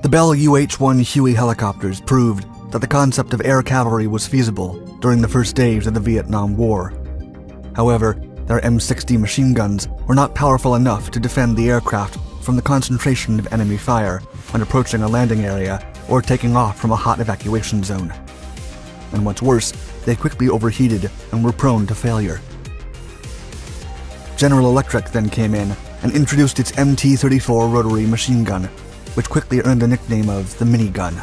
The Bell UH-1 Huey helicopters proved that the concept of air cavalry was feasible during the first days of the Vietnam War. However, their M60 machine guns were not powerful enough to defend the aircraft from the concentration of enemy fire when approaching a landing area or taking off from a hot evacuation zone. And what's worse, they quickly overheated and were prone to failure. General Electric then came in and introduced its M134 rotary machine gun, which quickly earned the nickname of the Minigun.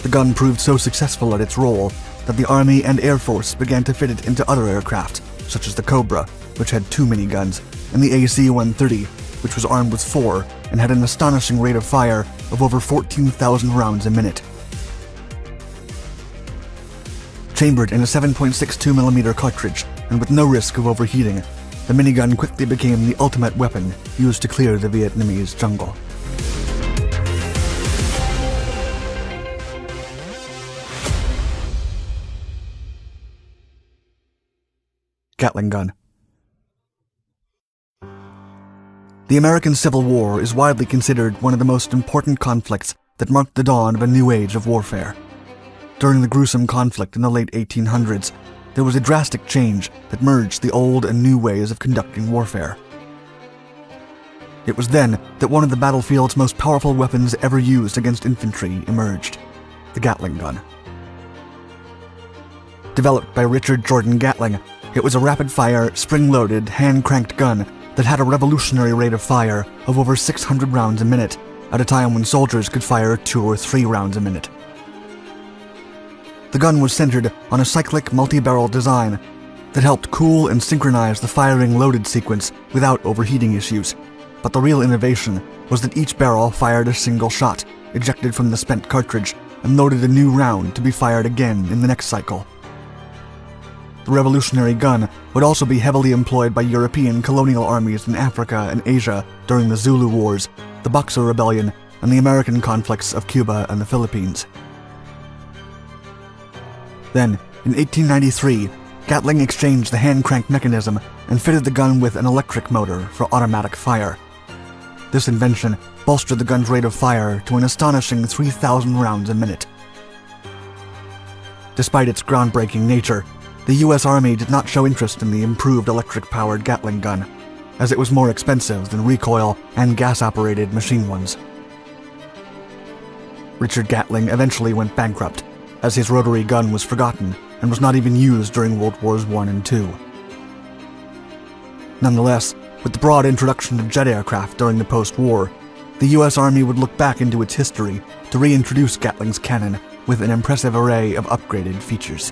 The gun proved so successful at its role that the Army and Air Force began to fit it into other aircraft, such as the Cobra, which had 2 miniguns, and the AC-130, which was armed with 4 and had an astonishing rate of fire of over 14,000 rounds a minute. Chambered in a 7.62mm cartridge and with no risk of overheating, the minigun quickly became the ultimate weapon used to clear the Vietnamese jungle. Gatling gun. The American Civil War is widely considered one of the most important conflicts that marked the dawn of a new age of warfare. During the gruesome conflict in the late 1800s, there was a drastic change that merged the old and new ways of conducting warfare. It was then that one of the battlefield's most powerful weapons ever used against infantry emerged: the Gatling gun. Developed by Richard Jordan Gatling, it was a rapid-fire, spring-loaded, hand-cranked gun that had a revolutionary rate of fire of over 600 rounds a minute, at a time when soldiers could fire 2 or 3 rounds a minute. The gun was centered on a cyclic multi-barrel design that helped cool and synchronize the firing loaded sequence without overheating issues. But the real innovation was that each barrel fired a single shot, ejected from the spent cartridge, and loaded a new round to be fired again in the next cycle. The revolutionary gun would also be heavily employed by European colonial armies in Africa and Asia during the Zulu Wars, the Boxer Rebellion, and the American conflicts of Cuba and the Philippines. Then, in 1893, Gatling exchanged the hand-crank mechanism and fitted the gun with an electric motor for automatic fire. This invention bolstered the gun's rate of fire to an astonishing 3,000 rounds a minute. Despite its groundbreaking nature, the U.S. Army did not show interest in the improved electric-powered Gatling gun, as it was more expensive than recoil and gas-operated machine ones. Richard Gatling eventually went bankrupt, as his rotary gun was forgotten and was not even used during World Wars I and II. Nonetheless, with the broad introduction of jet aircraft during the post-war, the U.S. Army would look back into its history to reintroduce Gatling's cannon with an impressive array of upgraded features.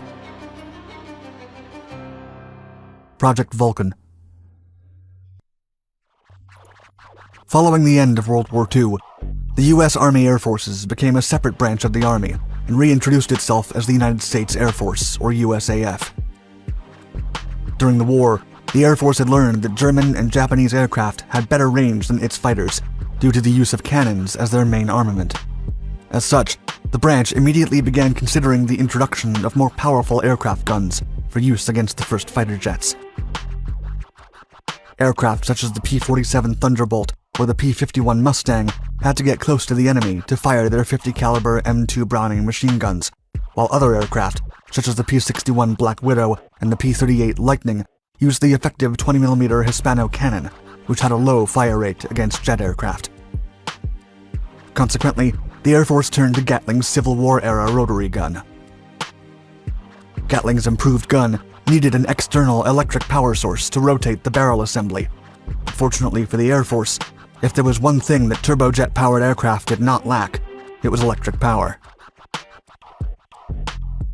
Project Vulcan. Following the end of World War II, the U.S. Army Air Forces became a separate branch of the Army and reintroduced itself as the United States Air Force, or USAF. During the war, the Air Force had learned that German and Japanese aircraft had better range than its fighters due to the use of cannons as their main armament. As such, the branch immediately began considering the introduction of more powerful aircraft guns for use against the first fighter jets. Aircraft such as the P-47 Thunderbolt or the P-51 Mustang had to get close to the enemy to fire their 50 caliber M2 Browning machine guns, while other aircraft, such as the P-61 Black Widow and the P-38 Lightning, used the effective 20mm Hispano cannon, which had a low fire rate against jet aircraft. Consequently, the Air Force turned to Gatling's Civil War-era rotary gun. Gatling's improved gun needed an external electric power source to rotate the barrel assembly. Fortunately for the Air Force, if there was one thing that turbojet-powered aircraft did not lack, it was electric power.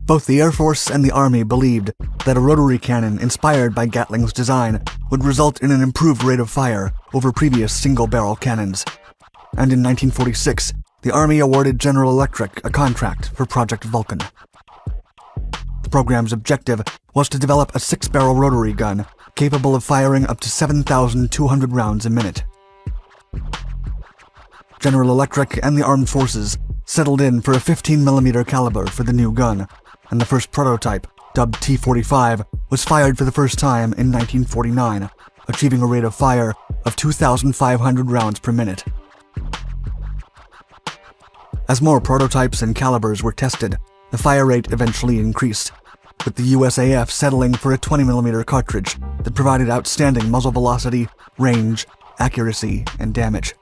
Both the Air Force and the Army believed that a rotary cannon inspired by Gatling's design would result in an improved rate of fire over previous single-barrel cannons. And in 1946, the Army awarded General Electric a contract for Project Vulcan. The program's objective was to develop a 6-barrel rotary gun capable of firing up to 7,200 rounds a minute. General Electric and the armed forces settled in for a 15mm caliber for the new gun, and the first prototype, dubbed T-45, was fired for the first time in 1949, achieving a rate of fire of 2,500 rounds per minute. As more prototypes and calibers were tested, the fire rate eventually increased, with the USAF settling for a 20mm cartridge that provided outstanding muzzle velocity, range, accuracy, and damage.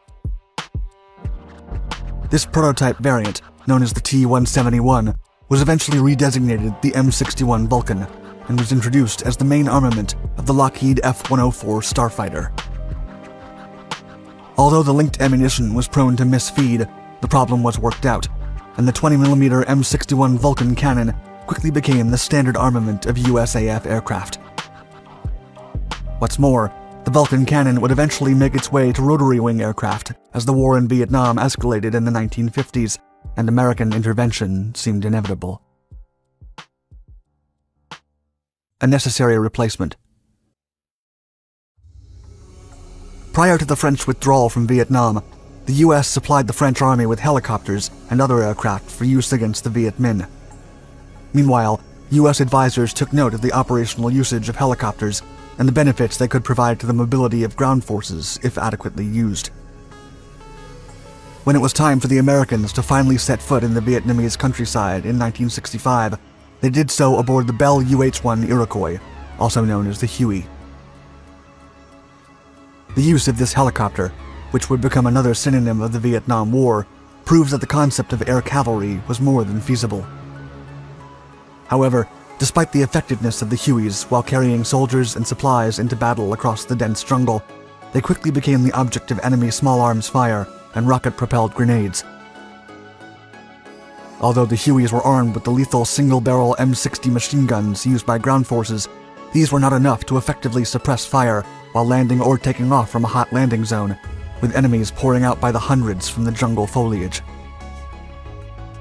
This prototype variant, known as the T-171, was eventually redesignated the M61 Vulcan and was introduced as the main armament of the Lockheed F-104 Starfighter. Although the linked ammunition was prone to misfeed, the problem was worked out, and the 20mm M61 Vulcan cannon quickly became the standard armament of USAF aircraft. What's more, the Vulcan cannon would eventually make its way to rotary wing aircraft as the war in Vietnam escalated in the 1950s and American intervention seemed inevitable. A necessary replacement. Prior to the French withdrawal from Vietnam, the US supplied the French army with helicopters and other aircraft for use against the Viet Minh. Meanwhile, US advisors took note of the operational usage of helicopters and the benefits they could provide to the mobility of ground forces if adequately used. When it was time for the Americans to finally set foot in the Vietnamese countryside in 1965, they did so aboard the Bell UH-1 Iroquois, also known as the Huey. The use of this helicopter, which would become another synonym of the Vietnam War, proves that the concept of air cavalry was more than feasible. However, despite the effectiveness of the Hueys while carrying soldiers and supplies into battle across the dense jungle, they quickly became the object of enemy small arms fire and rocket-propelled grenades. Although the Hueys were armed with the lethal single-barrel M60 machine guns used by ground forces, these were not enough to effectively suppress fire while landing or taking off from a hot landing zone, with enemies pouring out by the hundreds from the jungle foliage.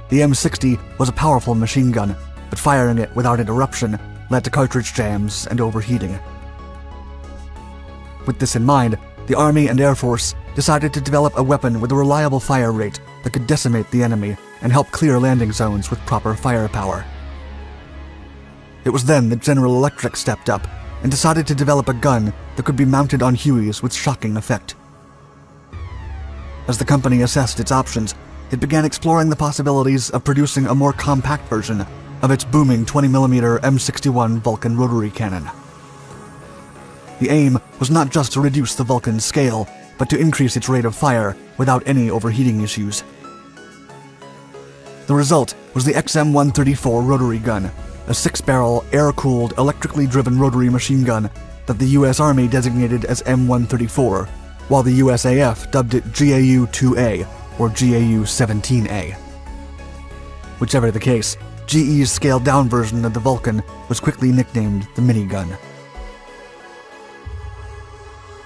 The M60 was a powerful machine gun, but firing it without interruption led to cartridge jams and overheating. With this in mind, the Army and Air Force decided to develop a weapon with a reliable fire rate that could decimate the enemy and help clear landing zones with proper firepower. It was then that General Electric stepped up and decided to develop a gun that could be mounted on Hueys with shocking effect. As the company assessed its options, it began exploring the possibilities of producing a more compact version of its booming 20mm M61 Vulcan rotary cannon. The aim was not just to reduce the Vulcan's scale, but to increase its rate of fire without any overheating issues. The result was the M134 rotary gun, a 6-barrel, air-cooled, electrically driven rotary machine gun that the US Army designated as M134, while the USAF dubbed it GAU-2A or GAU-17A. Whichever the case, GE's scaled-down version of the Vulcan was quickly nicknamed the Minigun.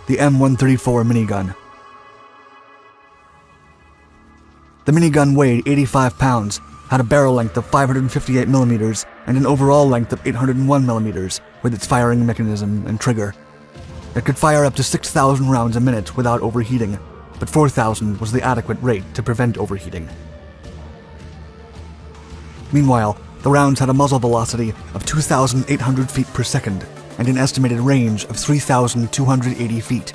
The M134 Minigun. The minigun weighed 85 pounds, had a barrel length of 558mm and an overall length of 801mm with its firing mechanism and trigger. It could fire up to 6,000 rounds a minute without overheating, but 4,000 was the adequate rate to prevent overheating. Meanwhile, the rounds had a muzzle velocity of 2,800 feet per second and an estimated range of 3,280 feet.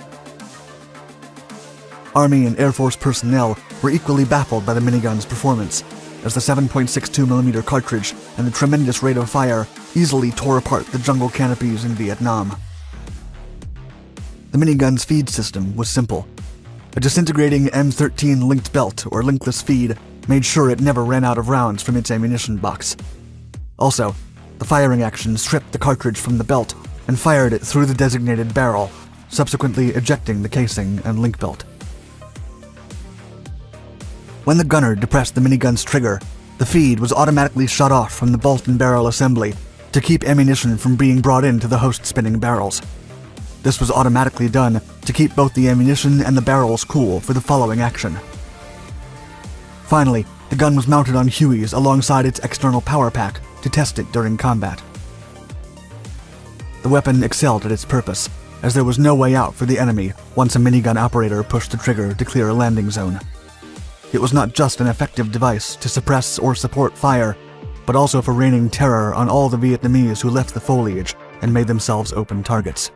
Army and Air Force personnel were equally baffled by the minigun's performance, as the 7.62mm cartridge and the tremendous rate of fire easily tore apart the jungle canopies in Vietnam. The minigun's feed system was simple. A disintegrating M13 linked belt or linkless feed made sure it never ran out of rounds from its ammunition box. Also, the firing action stripped the cartridge from the belt and fired it through the designated barrel, subsequently ejecting the casing and link belt. When the gunner depressed the minigun's trigger, the feed was automatically shut off from the bolt and barrel assembly to keep ammunition from being brought into the host spinning barrels. This was automatically done to keep both the ammunition and the barrels cool for the following action. Finally, the gun was mounted on Hueys alongside its external power pack to test it during combat. The weapon excelled at its purpose, as there was no way out for the enemy once a minigun operator pushed the trigger to clear a landing zone. It was not just an effective device to suppress or support fire, but also for raining terror on all the Vietnamese who left the foliage and made themselves open targets.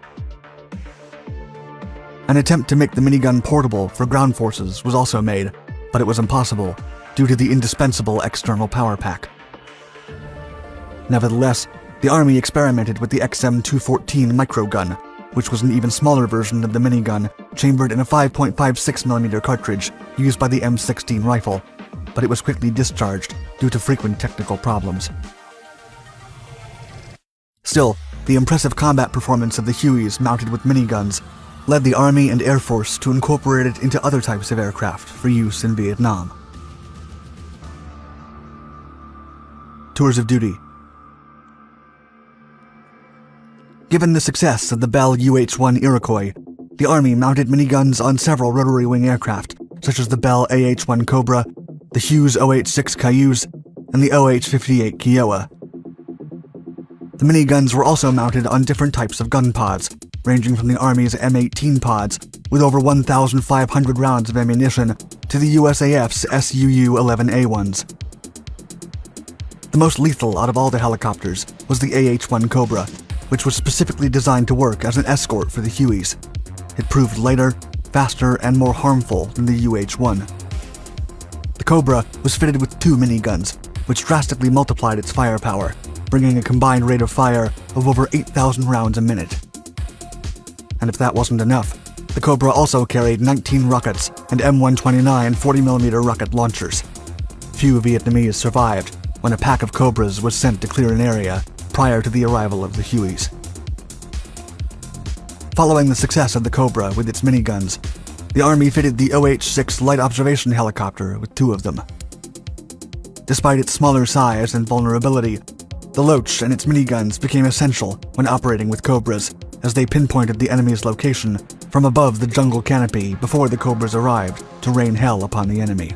An attempt to make the minigun portable for ground forces was also made, but it was impossible due to the indispensable external power pack. Nevertheless, the Army experimented with the XM214 microgun, which was an even smaller version of the minigun chambered in a 5.56mm cartridge used by the M16 rifle, but it was quickly discharged due to frequent technical problems. Still, the impressive combat performance of the Hueys mounted with miniguns led the Army and Air Force to incorporate it into other types of aircraft for use in Vietnam. Tours of duty. Given the success of the Bell UH-1 Iroquois, the Army mounted miniguns on several rotary wing aircraft, such as the Bell AH-1 Cobra, the Hughes OH-6 Cayuse, and the OH-58 Kiowa. The miniguns were also mounted on different types of gun pods, ranging from the Army's M18 pods, with over 1,500 rounds of ammunition, to the USAF's SUU-11A1s. The most lethal out of all the helicopters was the AH-1 Cobra, which was specifically designed to work as an escort for the Hueys. It proved lighter, faster, and more harmful than the UH-1. The Cobra was fitted with 2 miniguns, which drastically multiplied its firepower, bringing a combined rate of fire of over 8,000 rounds a minute. And if that wasn't enough, the Cobra also carried 19 rockets and M129 40mm rocket launchers. Few Vietnamese survived when a pack of Cobras was sent to clear an area prior to the arrival of the Hueys. Following the success of the Cobra with its miniguns, the Army fitted the OH-6 light observation helicopter with 2 of them. Despite its smaller size and vulnerability, the Loach and its miniguns became essential when operating with Cobras, as they pinpointed the enemy's location from above the jungle canopy before the Cobras arrived to rain hell upon the enemy.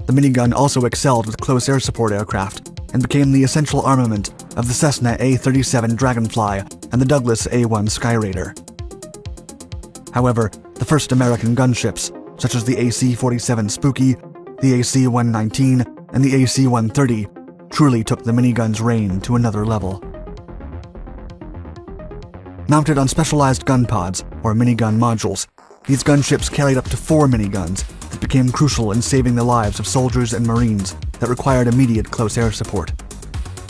The minigun also excelled with close air support aircraft and became the essential armament of the Cessna A-37 Dragonfly and the Douglas A-1 Skyraider. However, the first American gunships, such as the AC-47 Spooky, the AC-119, and the AC-130, truly took the minigun's reign to another level. Mounted on specialized gun pods, or minigun modules, these gunships carried up to 4 miniguns that became crucial in saving the lives of soldiers and Marines that required immediate close air support.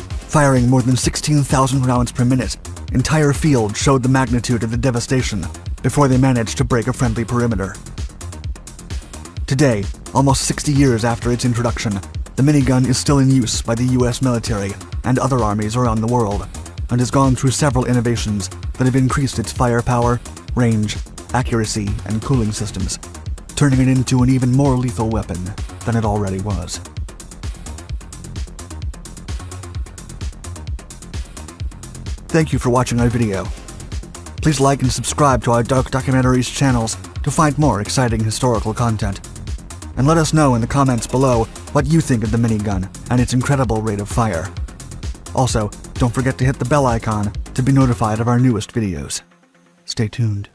Firing more than 16,000 rounds per minute, entire fields showed the magnitude of the devastation before they managed to break a friendly perimeter. Today, almost 60 years after its introduction, the minigun is still in use by the US military and other armies around the world, and has gone through several innovations that have increased its firepower, range, accuracy, and cooling systems, turning it into an even more lethal weapon than it already was. Thank you for watching our video. Please like and subscribe to our Dark Documentaries channels to find more exciting historical content. And let us know in the comments below what you think of the minigun and its incredible rate of fire. Also, don't forget to hit the bell icon to be notified of our newest videos. Stay tuned.